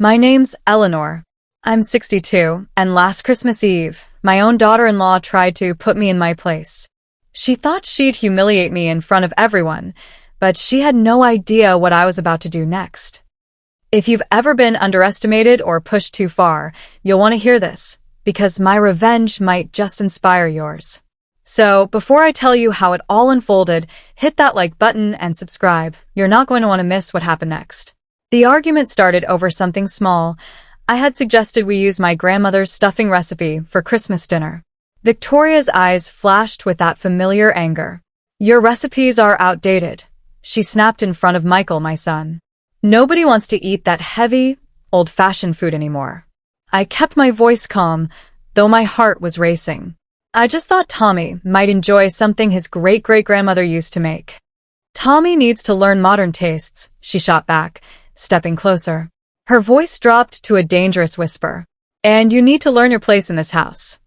My name's Eleanor. I'm 62, and last Christmas Eve, my own daughter-in-law tried to put me in my place. She thought she'd humiliate me in front of everyone, but she had no idea what I was about to do next. If you've ever been underestimated or pushed too far, you'll want to hear this, because my revenge might just inspire yours. So, before I tell you how it all unfolded, hit that like button and subscribe. You're not going to want to miss what happened next. The argument started over something small. I had suggested we use my grandmother's stuffing recipe for Christmas dinner. Victoria's eyes flashed with that familiar anger. "Your recipes are outdated," she snapped in front of Michael, my son. "Nobody wants to eat that heavy, old-fashioned food anymore." I kept my voice calm, though my heart was racing. I just thought Tommy might enjoy something his great-great-grandmother used to make. "Tommy needs to learn modern tastes," she shot back, stepping closer. Her voice dropped to a dangerous whisper. "And you need to learn your place in this house."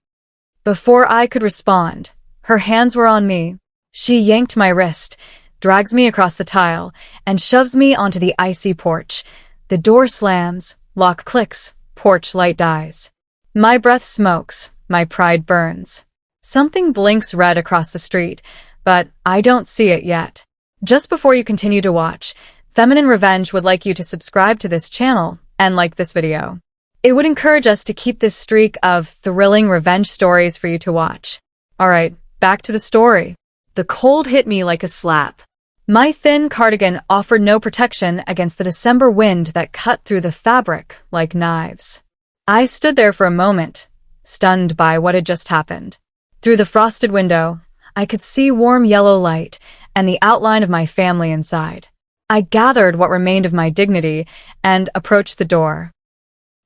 Before I could respond, her hands were on me. She yanked my wrist, drags me across the tile, and shoves me onto the icy porch. The door slams, lock clicks, porch light dies. My breath smokes, my pride burns. Something blinks red across the street, but I don't see it yet. Just before you continue to watch, Feminine Revenge would like you to subscribe to this channel and like this video. It would encourage us to keep this streak of thrilling revenge stories for you to watch. Alright, back to the story. The cold hit me like a slap. My thin cardigan offered no protection against the December wind that cut through the fabric like knives. I stood there for a moment, stunned by what had just happened. Through the frosted window, I could see warm yellow light and the outline of my family inside. I gathered what remained of my dignity and approached the door.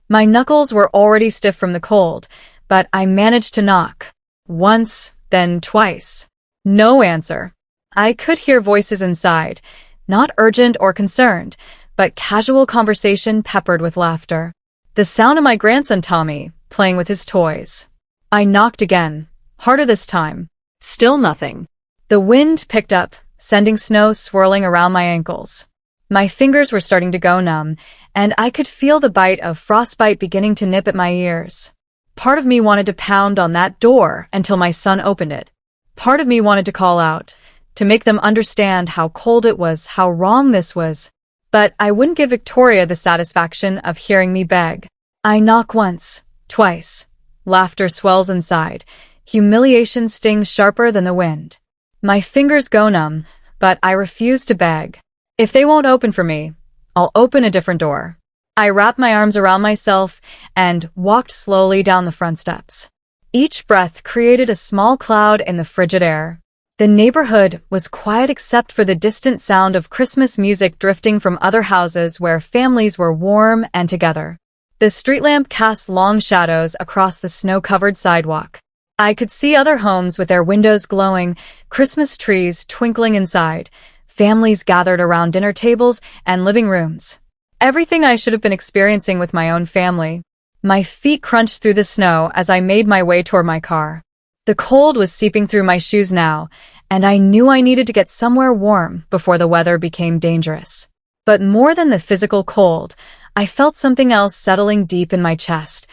My knuckles were already stiff from the cold, but I managed to knock. Once, then twice. No answer. I could hear voices inside, not urgent or concerned, but casual conversation peppered with laughter. The sound of my grandson Tommy, playing with his toys. I knocked again, harder this time. Still nothing. The wind picked up, sending snow swirling around my ankles. My fingers were starting to go numb, and I could feel the bite of frostbite beginning to nip at my ears. Part of me wanted to pound on that door until my son opened it. Part of me wanted to call out, to make them understand how cold it was, how wrong this was. But I wouldn't give Victoria the satisfaction of hearing me beg. I knock once, twice. Laughter swells inside. Humiliation stings sharper than the wind. My fingers go numb, but I refuse to beg. If they won't open for me, I'll open a different door. I wrapped my arms around myself and walked slowly down the front steps. Each breath created a small cloud in the frigid air. The neighborhood was quiet except for the distant sound of Christmas music drifting from other houses where families were warm and together. The street lamp cast long shadows across the snow-covered sidewalk. I could see other homes with their windows glowing, Christmas trees twinkling inside, families gathered around dinner tables and living rooms. Everything I should have been experiencing with my own family. My feet crunched through the snow as I made my way toward my car. The cold was seeping through my shoes now, and I knew I needed to get somewhere warm before the weather became dangerous. But more than the physical cold, I felt something else settling deep in my chest,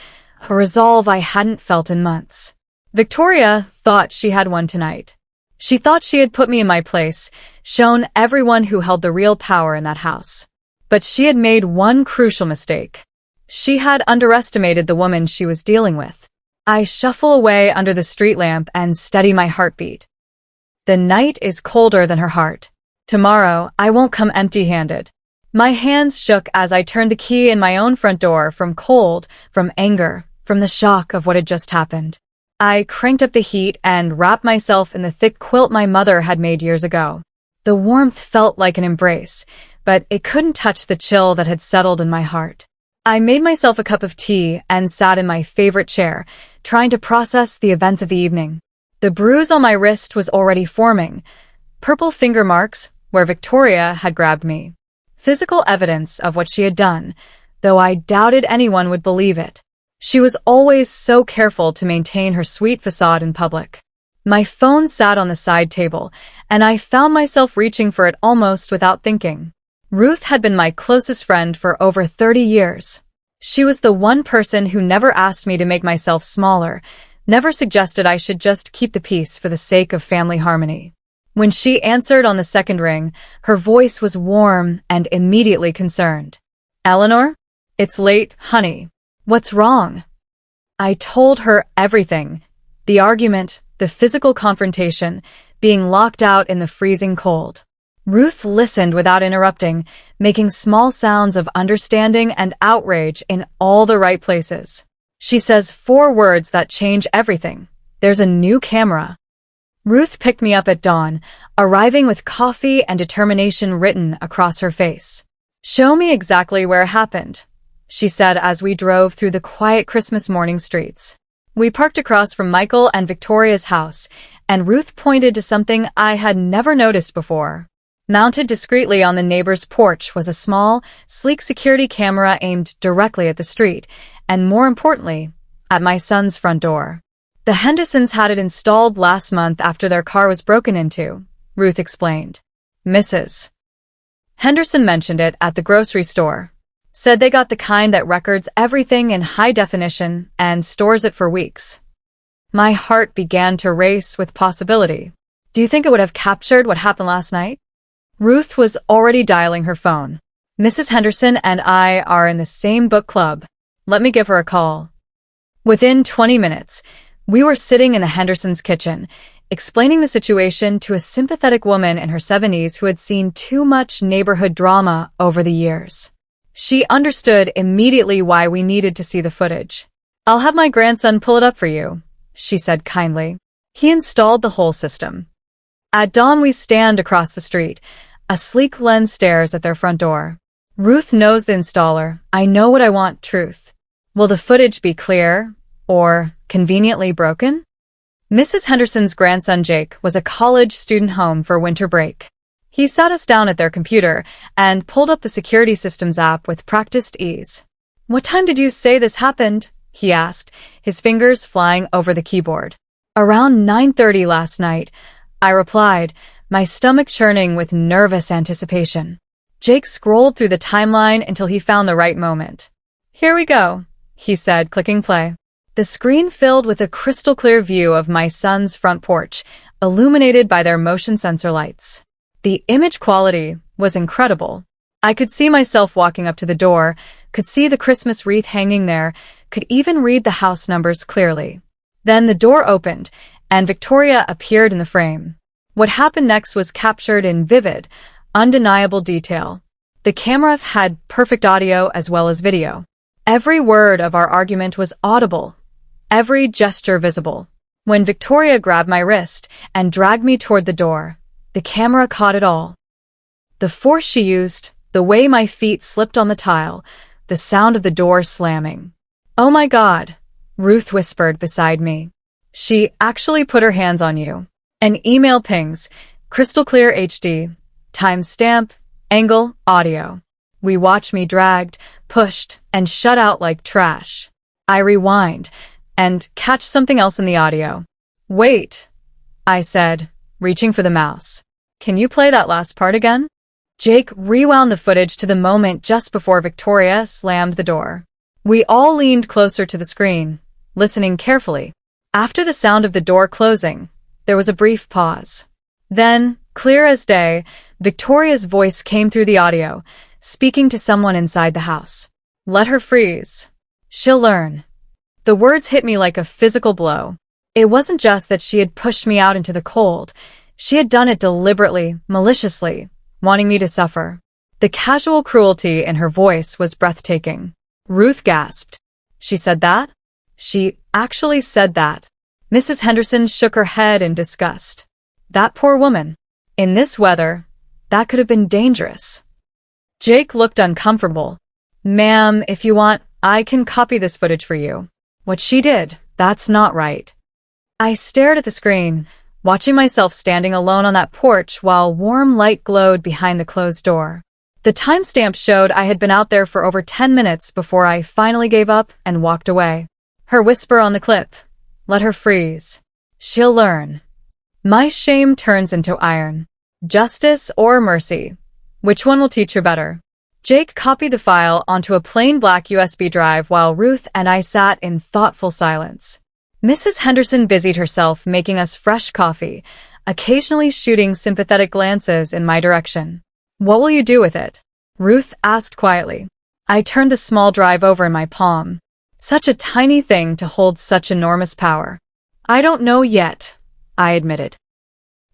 a resolve I hadn't felt in months. Victoria thought she had won tonight. She thought she had put me in my place, shown everyone who held the real power in that house. But she had made one crucial mistake. She had underestimated the woman she was dealing with. I shuffle away under the street lamp and steady my heartbeat. The night is colder than her heart. Tomorrow, I won't come empty-handed. My hands shook as I turned the key in my own front door from cold, from anger, from the shock of what had just happened. I cranked up the heat and wrapped myself in the thick quilt my mother had made years ago. The warmth felt like an embrace, but it couldn't touch the chill that had settled in my heart. I made myself a cup of tea and sat in my favorite chair, trying to process the events of the evening. The bruise on my wrist was already forming, purple finger marks where Victoria had grabbed me. Physical evidence of what she had done, though I doubted anyone would believe it. She was always so careful to maintain her sweet facade in public. My phone sat on the side table, and I found myself reaching for it almost without thinking. Ruth had been my closest friend for over 30 years. She was the one person who never asked me to make myself smaller, never suggested I should just keep the peace for the sake of family harmony. When she answered on the second ring, her voice was warm and immediately concerned. Eleanor? It's late, honey. What's wrong? I told her everything. The argument, the physical confrontation, being locked out in the freezing cold. Ruth listened without interrupting, making small sounds of understanding and outrage in all the right places. She says 4 words that change everything. There's a new camera. Ruth picked me up at dawn, arriving with coffee and determination written across her face. Show me exactly where it happened, she said as we drove through the quiet Christmas morning streets. We parked across from Michael and Victoria's house, and Ruth pointed to something I had never noticed before. Mounted discreetly on the neighbor's porch was a small, sleek security camera aimed directly at the street, and more importantly, at my son's front door. The Hendersons had it installed last month after their car was broken into, Ruth explained. Mrs. Henderson mentioned it at the grocery store. Said they got the kind that records everything in high definition and stores it for weeks. My heart began to race with possibility. Do you think it would have captured what happened last night? Ruth was already dialing her phone. Mrs. Henderson and I are in the same book club. Let me give her a call. Within 20 minutes, we were sitting in the Hendersons' kitchen, explaining the situation to a sympathetic woman in her 70s who had seen too much neighborhood drama over the years. She understood immediately why we needed to see the footage. I'll have my grandson pull it up for you, she said kindly. He installed the whole system. At dawn, we stand across the street. A sleek lens stares at their front door. Ruth knows the installer. I know what I want, truth. Will the footage be clear or conveniently broken? Mrs. Henderson's grandson Jake was a college student home for winter break. He sat us down at their computer and pulled up the security systems app with practiced ease. What time did you say this happened? He asked, his fingers flying over the keyboard. Around 9:30 last night, I replied, my stomach churning with nervous anticipation. Jake scrolled through the timeline until he found the right moment. Here we go, he said, clicking play. The screen filled with a crystal-clear view of my son's front porch, illuminated by their motion sensor lights. The image quality was incredible. I could see myself walking up to the door, could see the Christmas wreath hanging there, could even read the house numbers clearly. Then the door opened, and Victoria appeared in the frame. What happened next was captured in vivid, undeniable detail. The camera had perfect audio as well as video. Every word of our argument was audible, every gesture visible. When Victoria grabbed my wrist and dragged me toward the door, the camera caught it all. The force she used, the way my feet slipped on the tile, the sound of the door slamming. Oh my God, Ruth whispered beside me. She actually put her hands on you. An email pings, crystal clear HD, timestamp, angle, audio. We watch me dragged, pushed, and shut out like trash. I rewind and catch something else in the audio. Wait, I said, reaching for the mouse. Can you play that last part again? Jake rewound the footage to the moment just before Victoria slammed the door. We all leaned closer to the screen, listening carefully. After the sound of the door closing, there was a brief pause. Then, clear as day, Victoria's voice came through the audio, speaking to someone inside the house. Let her freeze. She'll learn. The words hit me like a physical blow. It wasn't just that she had pushed me out into the cold. She had done it deliberately, maliciously, wanting me to suffer. The casual cruelty in her voice was breathtaking. Ruth gasped. She said that? She actually said that. Mrs. Henderson shook her head in disgust. That poor woman. In this weather, that could have been dangerous. Jake looked uncomfortable. Ma'am, if you want, I can copy this footage for you. What she did, that's not right. I stared at the screen, watching myself standing alone on that porch while warm light glowed behind the closed door. The timestamp showed I had been out there for over 10 minutes before I finally gave up and walked away. Her whisper on the clip. Let her freeze. She'll learn. My shame turns into iron. Justice or mercy? Which one will teach her better? Jake copied the file onto a plain black USB drive while Ruth and I sat in thoughtful silence. Mrs. Henderson busied herself making us fresh coffee, occasionally shooting sympathetic glances in my direction. "What will you do with it?" Ruth asked quietly. I turned the small drive over in my palm. Such a tiny thing to hold such enormous power. "I don't know yet," I admitted.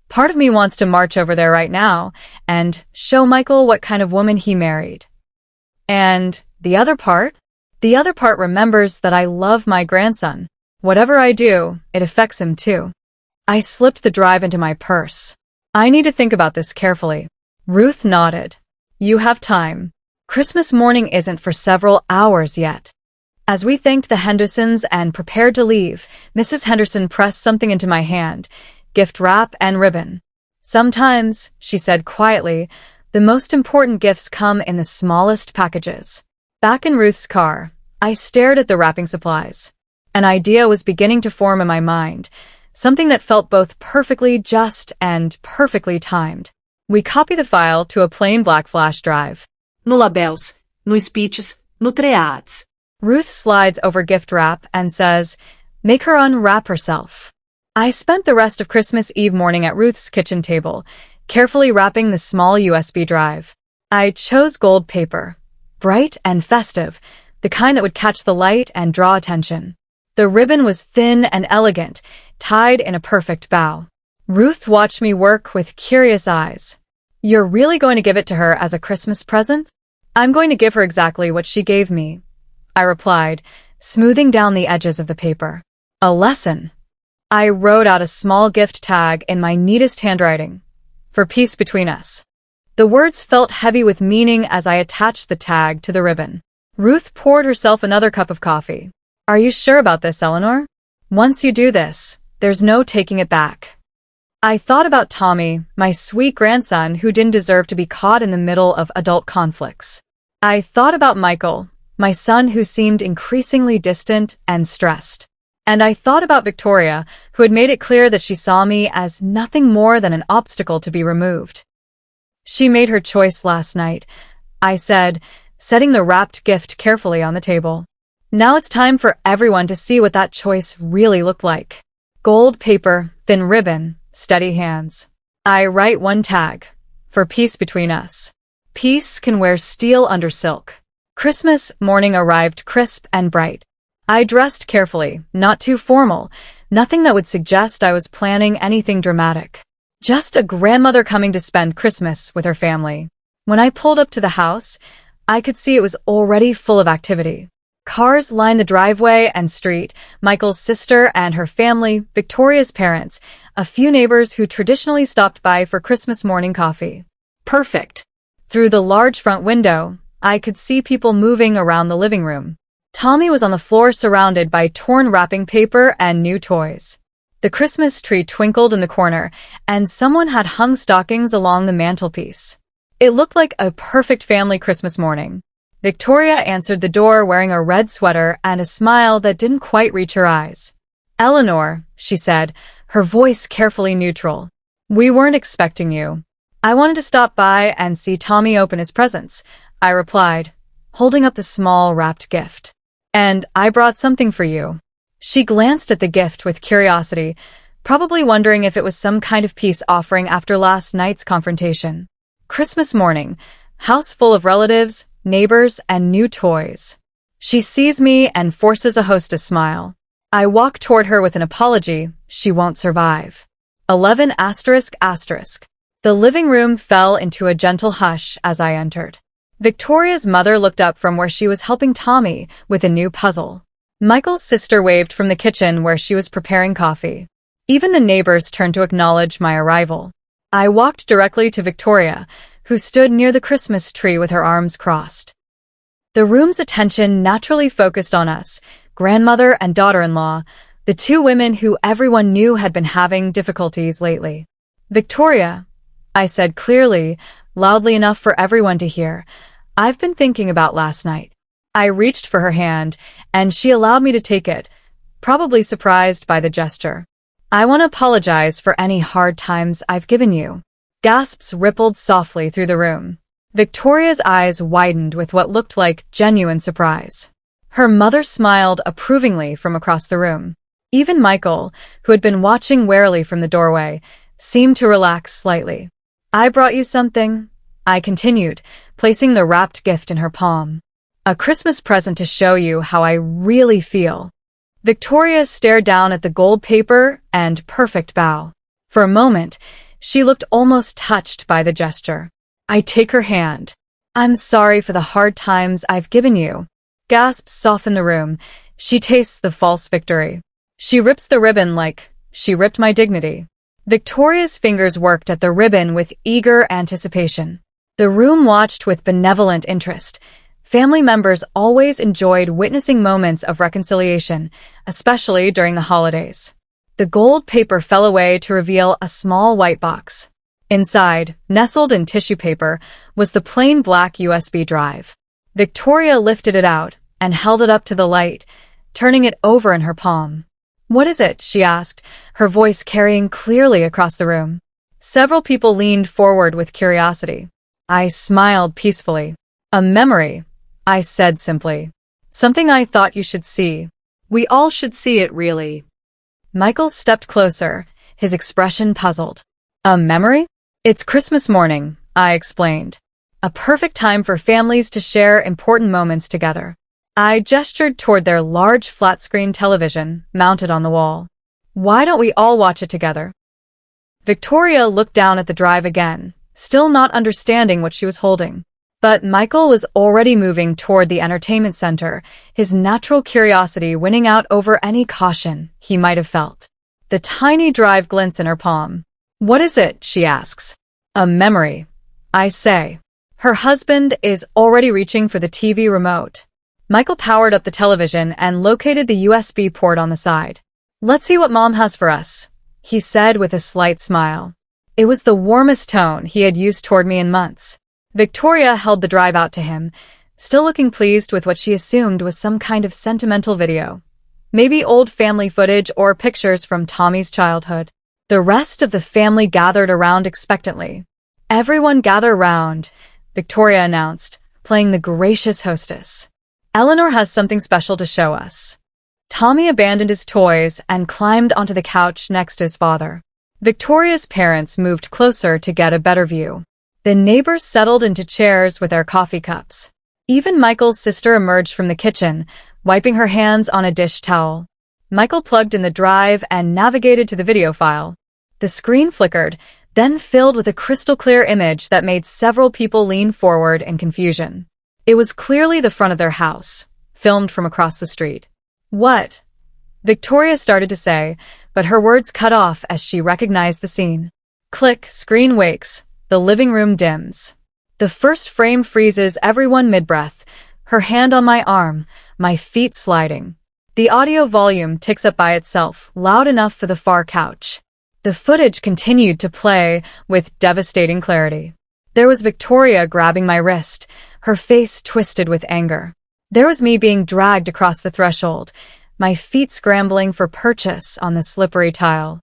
Part of me wants to march over there right now and show Michael what kind of woman he married. And the other part? The other part remembers that I love my grandson. Whatever I do, it affects him too. I slipped the drive into my purse. "I need to think about this carefully." Ruth nodded. "You have time. Christmas morning isn't for several hours yet." As we thanked the Hendersons and prepared to leave, Mrs. Henderson pressed something into my hand, gift wrap and ribbon. "Sometimes," she said quietly, "the most important gifts come in the smallest packages." Back in Ruth's car, I stared at the wrapping supplies. An idea was beginning to form in my mind, something that felt both perfectly just and perfectly timed. We copied the file to a plain black flash drive. No labels, no speeches, no treats. Ruth slides over gift wrap and says, "Make her unwrap herself." I spent the rest of Christmas Eve morning at Ruth's kitchen table, carefully wrapping the small USB drive. I chose gold paper, bright and festive, the kind that would catch the light and draw attention. The ribbon was thin and elegant, tied in a perfect bow. Ruth watched me work with curious eyes. "You're really going to give it to her as a Christmas present?" "I'm going to give her exactly what she gave me," I replied, smoothing down the edges of the paper. "A lesson." I wrote out a small gift tag in my neatest handwriting. "For peace between us." The words felt heavy with meaning as I attached the tag to the ribbon. Ruth poured herself another cup of coffee. "Are you sure about this, Eleanor? Once you do this, there's no taking it back." I thought about Tommy, my sweet grandson who didn't deserve to be caught in the middle of adult conflicts. I thought about Michael, my son who seemed increasingly distant and stressed. And I thought about Victoria, who had made it clear that she saw me as nothing more than an obstacle to be removed. "She made her choice last night," I said, setting the wrapped gift carefully on the table. "Now it's time for everyone to see what that choice really looked like." Gold paper, thin ribbon, steady hands. I write one tag. "For peace between us." Peace can wear steel under silk. Christmas morning arrived crisp and bright. I dressed carefully, not too formal, nothing that would suggest I was planning anything dramatic. Just a grandmother coming to spend Christmas with her family. When I pulled up to the house, I could see it was already full of activity. Cars lined the driveway and street, Michael's sister and her family, Victoria's parents, a few neighbors who traditionally stopped by for Christmas morning coffee. Perfect. Through the large front window, I could see people moving around the living room. Tommy was on the floor surrounded by torn wrapping paper and new toys. The Christmas tree twinkled in the corner, and someone had hung stockings along the mantelpiece. It looked like a perfect family Christmas morning. Victoria answered the door wearing a red sweater and a smile that didn't quite reach her eyes. "Eleanor," she said, her voice carefully neutral. "We weren't expecting you." "I wanted to stop by and see Tommy open his presents," I replied, holding up the small wrapped gift. "And I brought something for you." She glanced at the gift with curiosity, probably wondering if it was some kind of peace offering after last night's confrontation. Christmas morning, house full of relatives, neighbors, and new toys. She sees me and forces a hostess smile. I walk toward her with an apology. She won't survive. 11 ***. The living room fell into a gentle hush as I entered. Victoria's mother looked up from where she was helping Tommy with a new puzzle. Michael's sister waved from the kitchen where she was preparing coffee. Even the neighbors turned to acknowledge my arrival. I walked directly to Victoria, who stood near the Christmas tree with her arms crossed. The room's attention naturally focused on us, grandmother and daughter-in-law, the two women who everyone knew had been having difficulties lately. "Victoria," I said clearly, loudly enough for everyone to hear, "I've been thinking about last night." I reached for her hand, and she allowed me to take it, probably surprised by the gesture. "I want to apologize for any hard times I've given you." Gasps rippled softly through the room. Victoria's eyes widened with what looked like genuine surprise. Her mother smiled approvingly from across the room. Even Michael, who had been watching warily from the doorway, seemed to relax slightly. "I brought you something," I continued, placing the wrapped gift in her palm. "A Christmas present to show you how I really feel." Victoria stared down at the gold paper and perfect bow. For a moment, she looked almost touched by the gesture. I take her hand. "I'm sorry for the hard times I've given you." Gasps soften the room. She tastes the false victory. She rips the ribbon like she ripped my dignity. Victoria's fingers worked at the ribbon with eager anticipation. The room watched with benevolent interest. Family members always enjoyed witnessing moments of reconciliation, especially during the holidays. The gold paper fell away to reveal a small white box. Inside, nestled in tissue paper, was the plain black USB drive. Victoria lifted it out and held it up to the light, turning it over in her palm. "What is it?" she asked, her voice carrying clearly across the room. Several people leaned forward with curiosity. I smiled peacefully. "A memory," I said simply. "Something I thought you should see." We all should see it, really. Michael stepped closer, his expression puzzled. "A memory? It's Christmas morning," I explained. "A perfect time for families to share important moments together." I gestured toward their large flat-screen television mounted on the wall. "Why don't we all watch it together?" Victoria looked down at the drive again, still not understanding what she was holding. But Michael was already moving toward the entertainment center, his natural curiosity winning out over any caution he might have felt. The tiny drive glints in her palm. "What is it?" she asks. "A memory," I say. Her husband is already reaching for the TV remote. Michael powered up the television and located the USB port on the side. "Let's see what Mom has for us," he said with a slight smile. It was the warmest tone he had used toward me in months. Victoria held the drive out to him, still looking pleased with what she assumed was some kind of sentimental video. Maybe old family footage or pictures from Tommy's childhood. The rest of the family gathered around expectantly. "Everyone gather round," Victoria announced, playing the gracious hostess. "Eleanor has something special to show us." Tommy abandoned his toys and climbed onto the couch next to his father. Victoria's parents moved closer to get a better view. The neighbors settled into chairs with their coffee cups. Even Michael's sister emerged from the kitchen, wiping her hands on a dish towel. Michael plugged in the drive and navigated to the video file. The screen flickered, then filled with a crystal-clear image that made several people lean forward in confusion. It was clearly the front of their house, filmed from across the street. "What?" Victoria started to say, but her words cut off as she recognized the scene. Click, screen wakes. The living room dims. The first frame freezes everyone mid-breath, her hand on my arm, my feet sliding. The audio volume ticks up by itself, loud enough for the far couch. The footage continued to play with devastating clarity. There was Victoria grabbing my wrist, her face twisted with anger. There was me being dragged across the threshold, my feet scrambling for purchase on the slippery tile.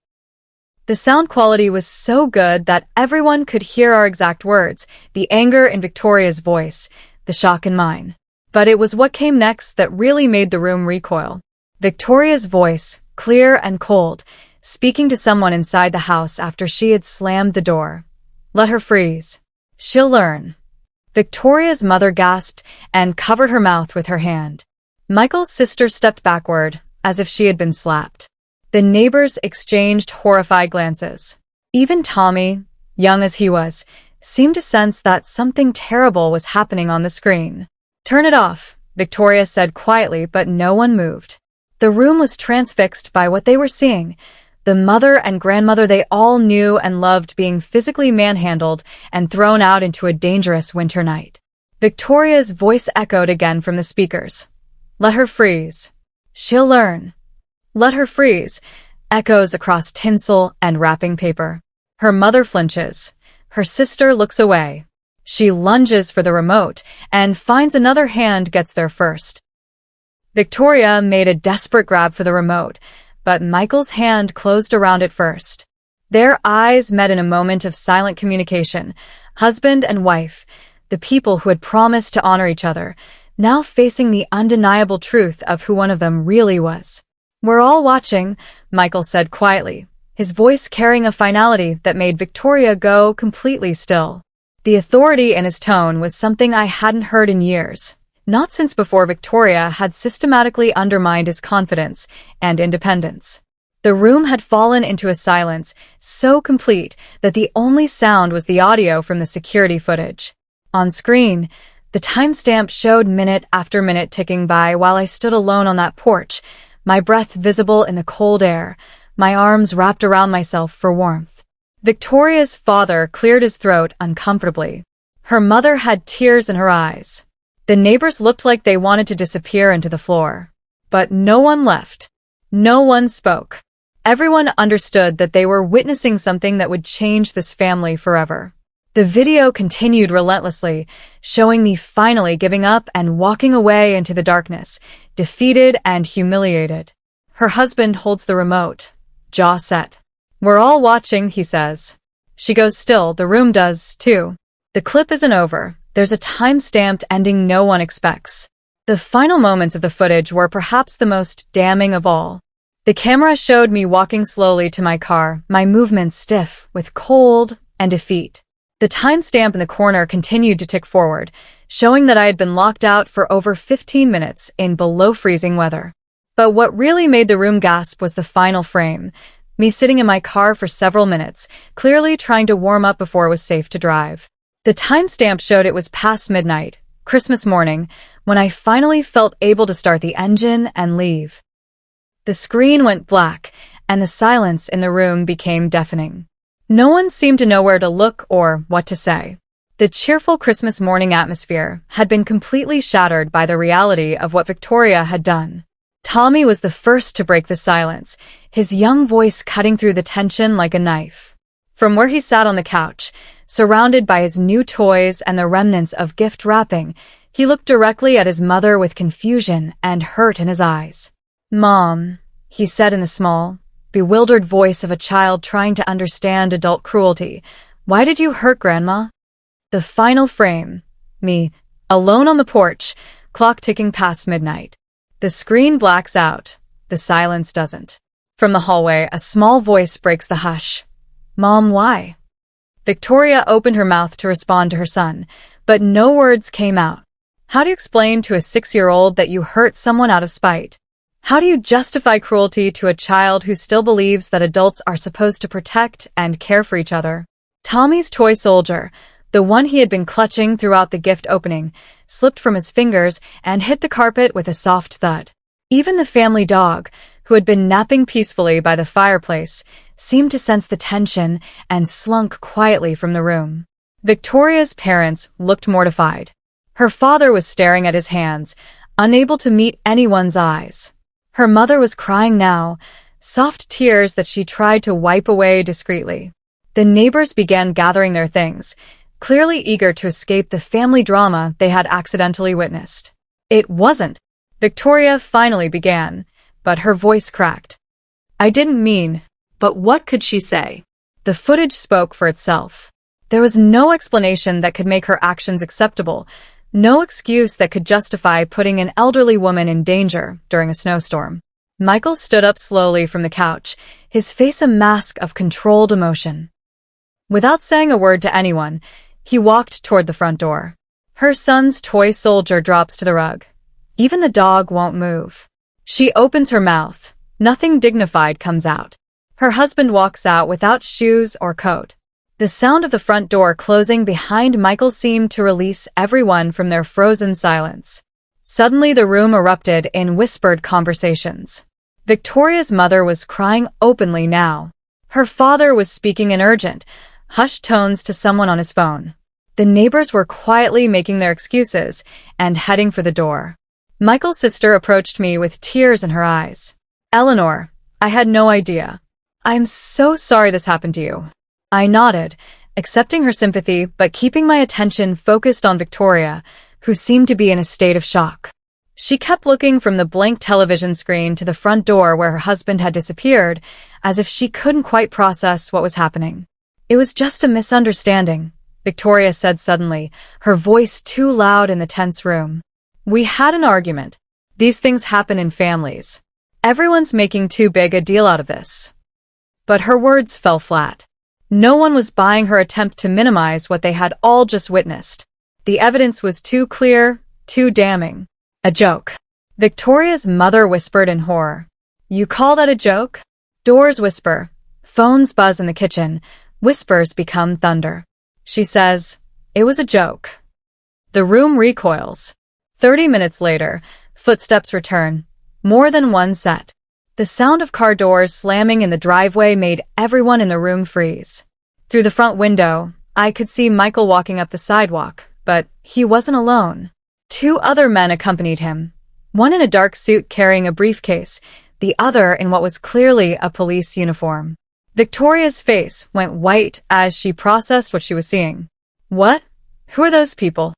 The sound quality was so good that everyone could hear our exact words, the anger in Victoria's voice, the shock in mine. But it was what came next that really made the room recoil. Victoria's voice, clear and cold, speaking to someone inside the house after she had slammed the door. "Let her freeze. She'll learn." Victoria's mother gasped and covered her mouth with her hand. Michael's sister stepped backward, as if she had been slapped. The neighbors exchanged horrified glances. Even Tommy, young as he was, seemed to sense that something terrible was happening on the screen. "Turn it off," Victoria said quietly, but no one moved. The room was transfixed by what they were seeing. The mother and grandmother they all knew and loved being physically manhandled and thrown out into a dangerous winter night. Victoria's voice echoed again from the speakers. "Let her freeze. She'll learn." "Let her freeze," echoes across tinsel and wrapping paper. Her mother flinches. Her sister looks away. She lunges for the remote and finds another hand gets there first. Victoria made a desperate grab for the remote, but Michael's hand closed around it first. Their eyes met in a moment of silent communication, husband and wife, the people who had promised to honor each other, now facing the undeniable truth of who one of them really was. "We're all watching," Michael said quietly, his voice carrying a finality that made Victoria go completely still. The authority in his tone was something I hadn't heard in years, not since before Victoria had systematically undermined his confidence and independence. The room had fallen into a silence so complete that the only sound was the audio from the security footage. On screen, the timestamp showed minute after minute ticking by while I stood alone on that porch, my breath visible in the cold air, my arms wrapped around myself for warmth. Victoria's father cleared his throat uncomfortably. Her mother had tears in her eyes. The neighbors looked like they wanted to disappear into the floor. But no one left. No one spoke. Everyone understood that they were witnessing something that would change this family forever. The video continued relentlessly, showing me finally giving up and walking away into the darkness, defeated and humiliated. Her husband holds the remote, jaw set. "We're all watching," he says. She goes still, the room does, too. The clip isn't over. There's a time-stamped ending no one expects. The final moments of the footage were perhaps the most damning of all. The camera showed me walking slowly to my car, my movements stiff with cold and defeat. The timestamp in the corner continued to tick forward, showing that I had been locked out for over 15 minutes in below-freezing weather. But what really made the room gasp was the final frame, me sitting in my car for several minutes, clearly trying to warm up before it was safe to drive. The timestamp showed it was past midnight, Christmas morning, when I finally felt able to start the engine and leave. The screen went black, and the silence in the room became deafening. No one seemed to know where to look or what to say. The cheerful Christmas morning atmosphere had been completely shattered by the reality of what Victoria had done. Tommy was the first to break the silence, his young voice cutting through the tension like a knife. From where he sat on the couch, surrounded by his new toys and the remnants of gift wrapping, he looked directly at his mother with confusion and hurt in his eyes. "Mom," he said in the small, bewildered voice of a child trying to understand adult cruelty, "why did you hurt Grandma?" The final frame, me, alone on the porch, clock ticking past midnight. The screen blacks out. The silence doesn't. From the hallway, a small voice breaks the hush. "Mom, why?" Victoria opened her mouth to respond to her son, but no words came out. How do you explain to a 6-year-old that you hurt someone out of spite? How do you justify cruelty to a child who still believes that adults are supposed to protect and care for each other? Tommy's toy soldier, the one he had been clutching throughout the gift opening, slipped from his fingers and hit the carpet with a soft thud. Even the family dog, who had been napping peacefully by the fireplace, seemed to sense the tension and slunk quietly from the room. Victoria's parents looked mortified. Her father was staring at his hands, unable to meet anyone's eyes. Her mother was crying now, soft tears that she tried to wipe away discreetly. The neighbors began gathering their things, clearly eager to escape the family drama they had accidentally witnessed. "It wasn't," Victoria finally began, but her voice cracked. "I didn't mean..." But what could she say? The footage spoke for itself. There was no explanation that could make her actions acceptable, no excuse that could justify putting an elderly woman in danger during a snowstorm. Michael stood up slowly from the couch, his face a mask of controlled emotion. Without saying a word to anyone, he walked toward the front door. Her son's toy soldier drops to the rug. Even the dog won't move. She opens her mouth. Nothing dignified comes out. Her husband walks out without shoes or coat. The sound of the front door closing behind Michael seemed to release everyone from their frozen silence. Suddenly the room erupted in whispered conversations. Victoria's mother was crying openly now. Her father was speaking in urgent, hushed tones to someone on his phone. The neighbors were quietly making their excuses and heading for the door. Michael's sister approached me with tears in her eyes. "Eleanor, I had no idea. I'm so sorry this happened to you." I nodded, accepting her sympathy but keeping my attention focused on Victoria, who seemed to be in a state of shock. She kept looking from the blank television screen to the front door where her husband had disappeared, as if she couldn't quite process what was happening. "It was just a misunderstanding," Victoria said suddenly, her voice too loud in the tense room. We had an argument. These things happen in families. Everyone's making too big a deal out of this. But her words fell flat. No one was buying her attempt to minimize what they had all just witnessed. The evidence was too clear, too damning. A joke. Victoria's mother whispered in horror. You call that a joke? Doors whisper. Phones buzz in the kitchen. Whispers become thunder. She says, it was a joke. The room recoils. 30 minutes later, footsteps return. More than one set. The sound of car doors slamming in the driveway made everyone in the room freeze. Through the front window, I could see Michael walking up the sidewalk, but he wasn't alone. 2 other men accompanied him. One in a dark suit carrying a briefcase, the other in what was clearly a police uniform. Victoria's face went white as she processed what she was seeing. What? Who are those people?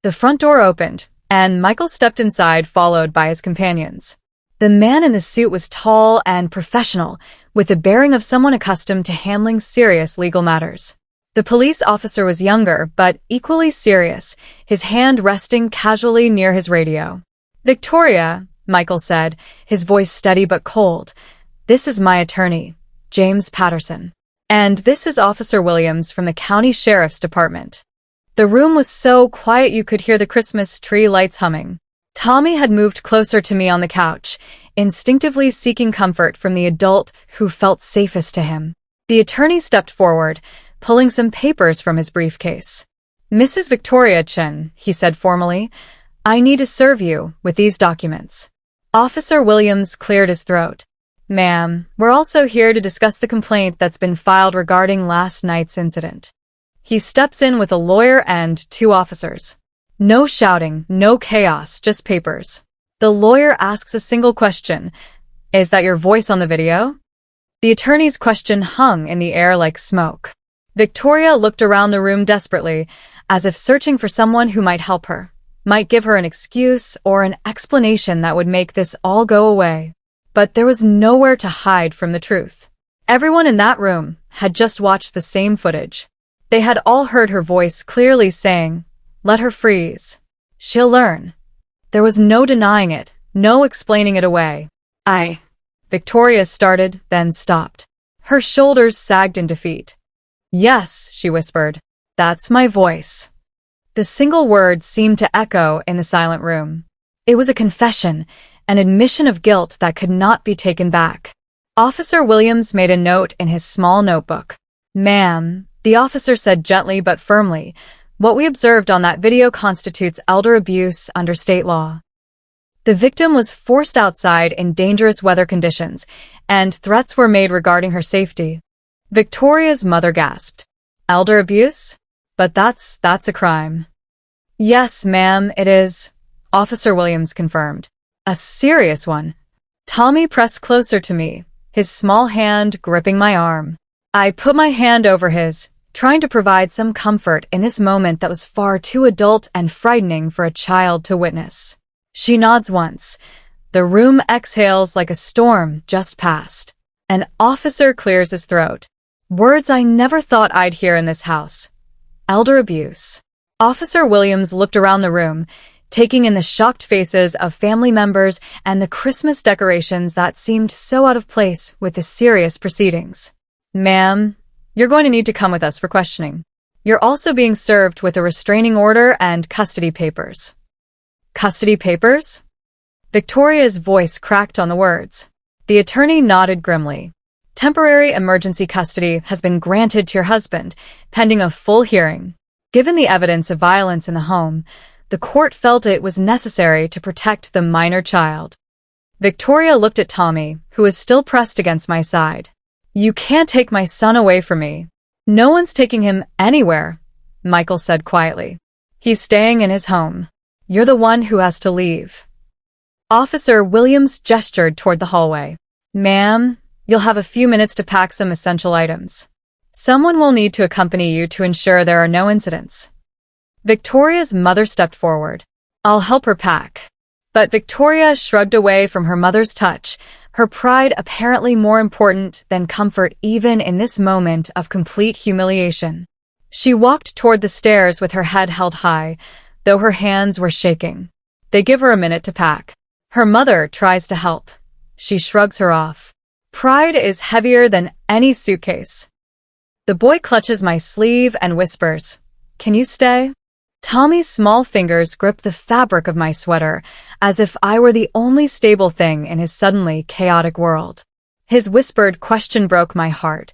The front door opened, and Michael stepped inside, followed by his companions. The man in the suit was tall and professional, with the bearing of someone accustomed to handling serious legal matters. The police officer was younger, but equally serious, his hand resting casually near his radio. Victoria, Michael said, his voice steady but cold. This is my attorney, James Patterson. And this is Officer Williams from the County Sheriff's Department. The room was so quiet you could hear the Christmas tree lights humming. Tommy had moved closer to me on the couch, instinctively seeking comfort from the adult who felt safest to him. The attorney stepped forward, pulling some papers from his briefcase. Mrs. Victoria Chin, he said formally, I need to serve you with these documents. Officer Williams cleared his throat. Ma'am, we're also here to discuss the complaint that's been filed regarding last night's incident. He steps in with a lawyer and 2 officers. No shouting, no chaos, just papers. The lawyer asks a single question. Is that your voice on the video? The attorney's question hung in the air like smoke. Victoria looked around the room desperately, as if searching for someone who might help her, might give her an excuse or an explanation that would make this all go away. But there was nowhere to hide from the truth. Everyone in that room had just watched the same footage. They had all heard her voice clearly saying, let her freeze. She'll learn. There was no denying it, no explaining it away. Victoria started, then stopped. Her shoulders sagged in defeat. Yes, she whispered. That's my voice. The single word seemed to echo in the silent room. It was a confession, an admission of guilt that could not be taken back. Officer Williams made a note in his small notebook. Ma'am, the officer said gently but firmly, what we observed on that video constitutes elder abuse under state law. The victim was forced outside in dangerous weather conditions, and threats were made regarding her safety. Victoria's mother gasped. Elder abuse? But that's a crime. Yes, ma'am, it is, Officer Williams confirmed. A serious one. Tommy pressed closer to me, his small hand gripping my arm. I put my hand over his, trying to provide some comfort in this moment that was far too adult and frightening for a child to witness. She nods once. The room exhales like a storm just passed. An officer clears his throat. Words I never thought I'd hear in this house. Elder abuse. Officer Williams looked around the room, taking in the shocked faces of family members and the Christmas decorations that seemed so out of place with the serious proceedings. Ma'am, you're going to need to come with us for questioning. You're also being served with a restraining order and custody papers. Custody papers? Victoria's voice cracked on the words. The attorney nodded grimly. Temporary emergency custody has been granted to your husband, pending a full hearing. Given the evidence of violence in the home, the court felt it was necessary to protect the minor child. Victoria looked at Tommy, who was still pressed against my side. You can't take my son away from me. No one's taking him anywhere, Michael said quietly. He's staying in his home. You're the one who has to leave. Officer Williams gestured toward the hallway. Ma'am, you'll have a few minutes to pack some essential items. Someone will need to accompany you to ensure there are no incidents. Victoria's mother stepped forward. I'll help her pack. But Victoria shrugged away from her mother's touch, her pride apparently more important than comfort even in this moment of complete humiliation. She walked toward the stairs with her head held high, though her hands were shaking. They give her a minute to pack. Her mother tries to help. She shrugs her off. Pride is heavier than any suitcase. The boy clutches my sleeve and whispers, "Can you stay?" Tommy's small fingers grip the fabric of my sweater, as if I were the only stable thing in his suddenly chaotic world. His whispered question broke my heart.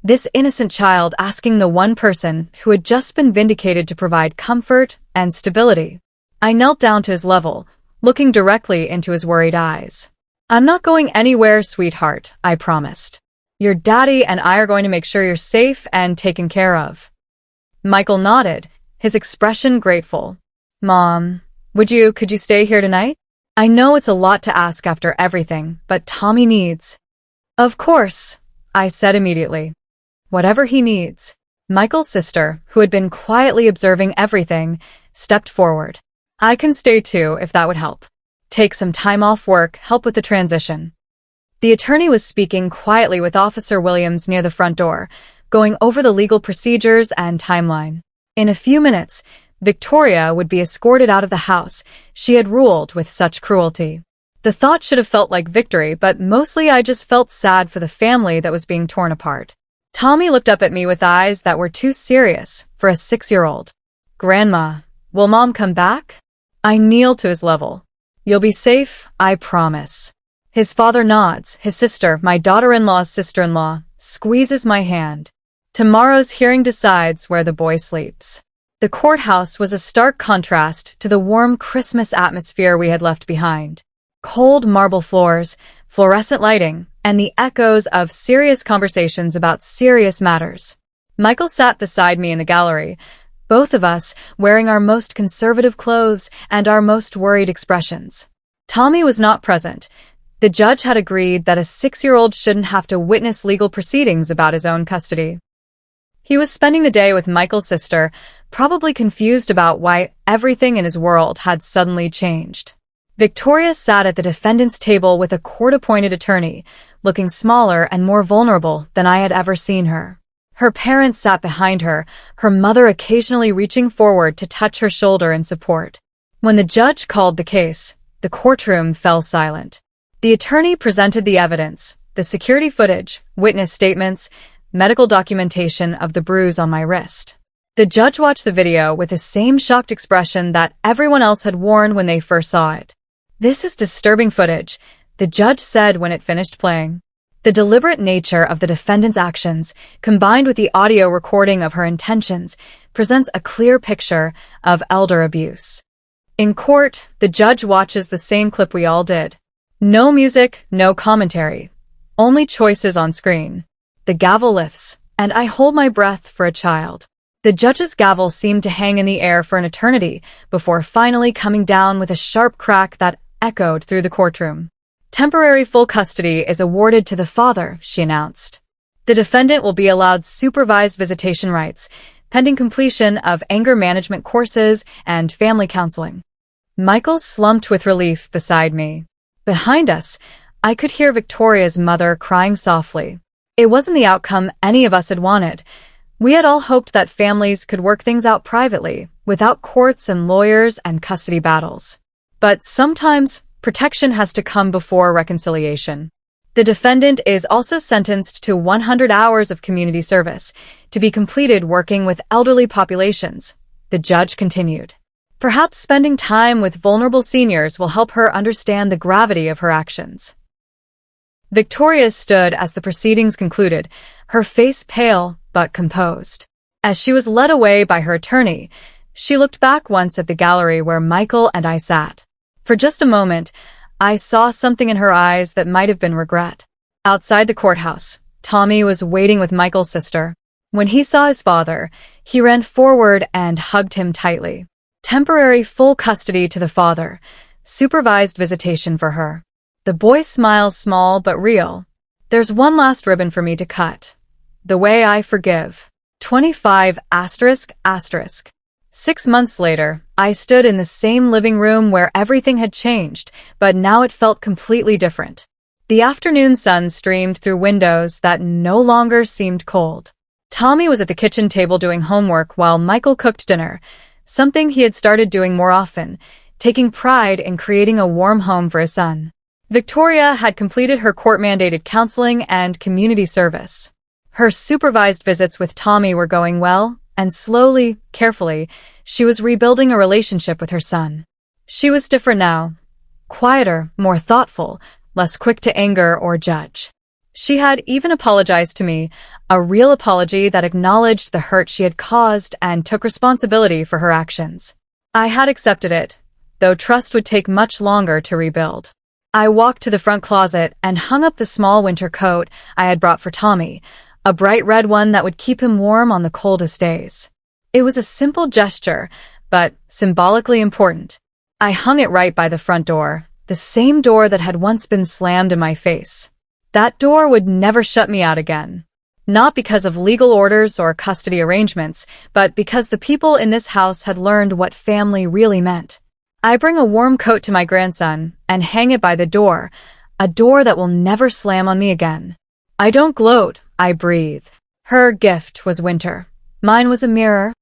This innocent child asking the one person who had just been vindicated to provide comfort and stability. I knelt down to his level, looking directly into his worried eyes. "I'm not going anywhere, sweetheart," I promised. "Your daddy and I are going to make sure you're safe and taken care of." Michael nodded, his expression grateful. "Mom, could you stay here tonight? I know it's a lot to ask after everything, but Tommy needs—" "Of course," I said immediately. "Whatever he needs." Michael's sister, who had been quietly observing everything, stepped forward. "I can stay too, if that would help. Take some time off work, help with the transition." The attorney was speaking quietly with Officer Williams near the front door, going over the legal procedures and timeline. In a few minutes, Victoria would be escorted out of the house she had ruled with such cruelty. The thought should have felt like victory, but mostly I just felt sad for the family that was being torn apart. Tommy looked up at me with eyes that were too serious for a 6-year-old. "Grandma, will Mom come back?" I kneel to his level. "You'll be safe, I promise." His father nods. His sister, my daughter-in-law's sister-in-law, squeezes my hand. Tomorrow's hearing decides where the boy sleeps. The courthouse was a stark contrast to the warm Christmas atmosphere we had left behind. Cold marble floors, fluorescent lighting, and the echoes of serious conversations about serious matters. Michael sat beside me in the gallery, both of us wearing our most conservative clothes and our most worried expressions. Tommy was not present. The judge had agreed that a 6-year-old shouldn't have to witness legal proceedings about his own custody. He was spending the day with Michael's sister, probably confused about why everything in his world had suddenly changed. Victoria sat at the defendant's table with a court-appointed attorney, looking smaller and more vulnerable than I had ever seen her. Her parents sat behind her, her mother occasionally reaching forward to touch her shoulder in support. When the judge called the case, the courtroom fell silent. The attorney presented the evidence, the security footage, witness statements, medical documentation of the bruise on my wrist. The judge watched the video with the same shocked expression that everyone else had worn when they first saw it. "This is disturbing footage," the judge said when it finished playing. The deliberate nature of the defendant's actions, combined with the audio recording of her intentions, presents a clear picture of elder abuse. In court, the judge watches the same clip we all did. No music, no commentary. Only choices on screen. The gavel lifts, and I hold my breath for a child. The judge's gavel seemed to hang in the air for an eternity before finally coming down with a sharp crack that echoed through the courtroom. "Temporary full custody is awarded to the father," she announced. "The defendant will be allowed supervised visitation rights, pending completion of anger management courses and family counseling." Michael slumped with relief beside me. Behind us, I could hear Victoria's mother crying softly. It wasn't the outcome any of us had wanted. We had all hoped that families could work things out privately, without courts and lawyers and custody battles. But sometimes, protection has to come before reconciliation. The defendant is also sentenced to 100 hours of community service, to be completed working with elderly populations, the judge continued. Perhaps spending time with vulnerable seniors will help her understand the gravity of her actions. Victoria stood as the proceedings concluded, her face pale but composed. As she was led away by her attorney, she looked back once at the gallery where Michael and I sat. For just a moment, I saw something in her eyes that might have been regret. Outside the courthouse, Tommy was waiting with Michael's sister. When he saw his father, he ran forward and hugged him tightly. Temporary full custody to the father, supervised visitation for her. The boy smiles small but real. "There's one last ribbon for me to cut. The way I forgive." 25 ***. 6 months later, I stood in the same living room where everything had changed, but now it felt completely different. The afternoon sun streamed through windows that no longer seemed cold. Tommy was at the kitchen table doing homework while Michael cooked dinner, something he had started doing more often, taking pride in creating a warm home for his son. Victoria had completed her court-mandated counseling and community service. Her supervised visits with Tommy were going well, and slowly, carefully, she was rebuilding a relationship with her son. She was different now, quieter, more thoughtful, less quick to anger or judge. She had even apologized to me, a real apology that acknowledged the hurt she had caused and took responsibility for her actions. I had accepted it, though trust would take much longer to rebuild. I walked to the front closet and hung up the small winter coat I had brought for Tommy, a bright red one that would keep him warm on the coldest days. It was a simple gesture, but symbolically important. I hung it right by the front door, the same door that had once been slammed in my face. That door would never shut me out again. Not because of legal orders or custody arrangements, but because the people in this house had learned what family really meant. I bring a warm coat to my grandson and hang it by the door, a door that will never slam on me again. I don't gloat, I breathe. Her gift was winter. Mine was a mirror.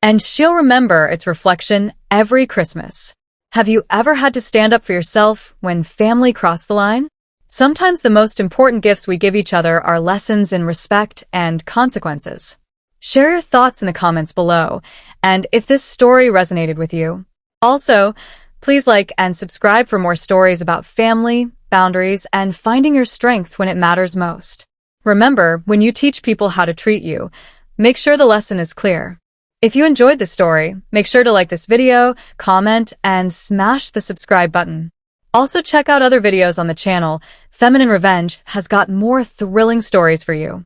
And she'll remember its reflection every Christmas. Have you ever had to stand up for yourself when family crossed the line? Sometimes the most important gifts we give each other are lessons in respect and consequences. Share your thoughts in the comments below, and if this story resonated with you. Also, please like and subscribe for more stories about family, boundaries, and finding your strength when it matters most. Remember, when you teach people how to treat you, make sure the lesson is clear. If you enjoyed this story, make sure to like this video, comment, and smash the subscribe button. Also check out other videos on the channel. Feminine Revenge has got more thrilling stories for you.